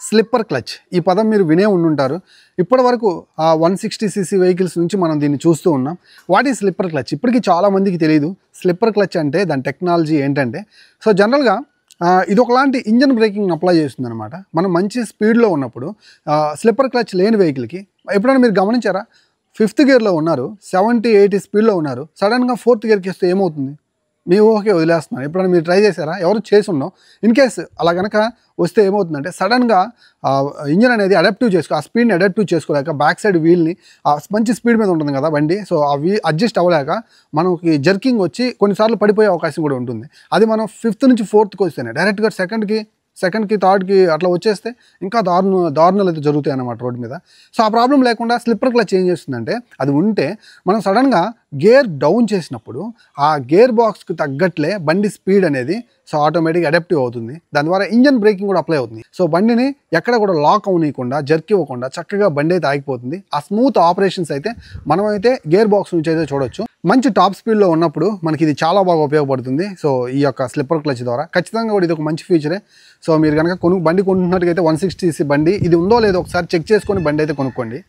Slipper clutch ఈ పదం మీరు వినే ఉండుంటారు. ఇప్పటివరకు ఆ 160 సీసీ వెహికల్స్ నుంచి మనం దీన్ని చూస్తూ ఉన్నాం. What is slipper clutch? ఇప్పటికీ చాలామందికి తెలియదు స్లిప్పర్ క్లచ్ అంటే దాని టెక్నాలజీ ఏంటంటే. సో జనరల్గా ఇది ఒకలాంటి ఇంజన్ బ్రేకింగ్ అప్లై చేస్తుంది అనమాట. మనం మంచి స్పీడ్లో ఉన్నప్పుడు స్లిప్పర్ క్లచ్ లేని వెహికల్కి ఎప్పుడైనా మీరు గమనించారా? 5th గేర్లో ఉన్నారు, 70-80 స్పీడ్లో ఉన్నారు, సడన్గా 4th గేర్కి వస్తే ఏమవుతుంది? మీ ఊహకే వదిలేస్తున్నాను. ఎప్పుడైనా మీరు ట్రై చేశారా? ఎవరు చేసి ఉన్నాం. ఇన్ కేస్ అలా కనుక వస్తే ఏమవుతుందంటే సడన్గా ఇంజన్ అనేది ఆ స్పీడ్ని అడాప్టివ్ చేసుకోలేక బ్యాక్ సైడ్ వీల్ని మంచి స్పీడ్ మీద ఉంటుంది కదా బండి. సో ఆ అడ్జస్ట్ అవ్వలేక మనకి జర్కింగ్ వచ్చి కొన్నిసార్లు పడిపోయే అవకాశం కూడా ఉంటుంది. అది మనం 5th నుంచి 4th వస్తేనే డైరెక్ట్గా సెకండ్కి థర్డ్కి అట్లా వచ్చేస్తే ఇంకా దారుణాలు అయితే జరుగుతాయి అన్నమాట రోడ్డు మీద. సో ఆ ప్రాబ్లం లేకుండా స్లిప్పర్ క్లచ్ ఏం చేస్తుందంటే, అది ఉంటే మనం సడన్గా గేర్ డౌన్ చేసినప్పుడు ఆ గేర్ బాక్స్కి తగ్గట్లే బండి స్పీడ్ అనేది సో ఆటోమేటిక్గా అడాప్టివ్ అవుతుంది. దాని ద్వారా ఇంజన్ బ్రేకింగ్ కూడా అప్లై అవుతుంది. సో బండిని ఎక్కడ కూడా లాక్ అవ్వనీయకుండా జర్క్ ఇవ్వకుండా చక్కగా బండి అయితే ఆగిపోతుంది. ఆ స్మూత్ ఆపరేషన్స్ అయితే మనమైతే గేర్ బాక్స్ నుంచి అయితే చూడొచ్చు. మంచి టాప్ స్పీడ్లో ఉన్నప్పుడు మనకి ఇది చాలా బాగా ఉపయోగపడుతుంది. సో ఈ యొక్క స్లిప్పర్ క్లచ్ ద్వారా ఖచ్చితంగా కూడా ఇది ఒక మంచి ఫీచరే. సో మీరు కనుక బండి కొంటున్నట్టుగైతే 160 సీసీ బండి ఇది ఉందో లేదో ఒకసారి చెక్ చేసుకొని బండి అయితే కొనుక్కోండి.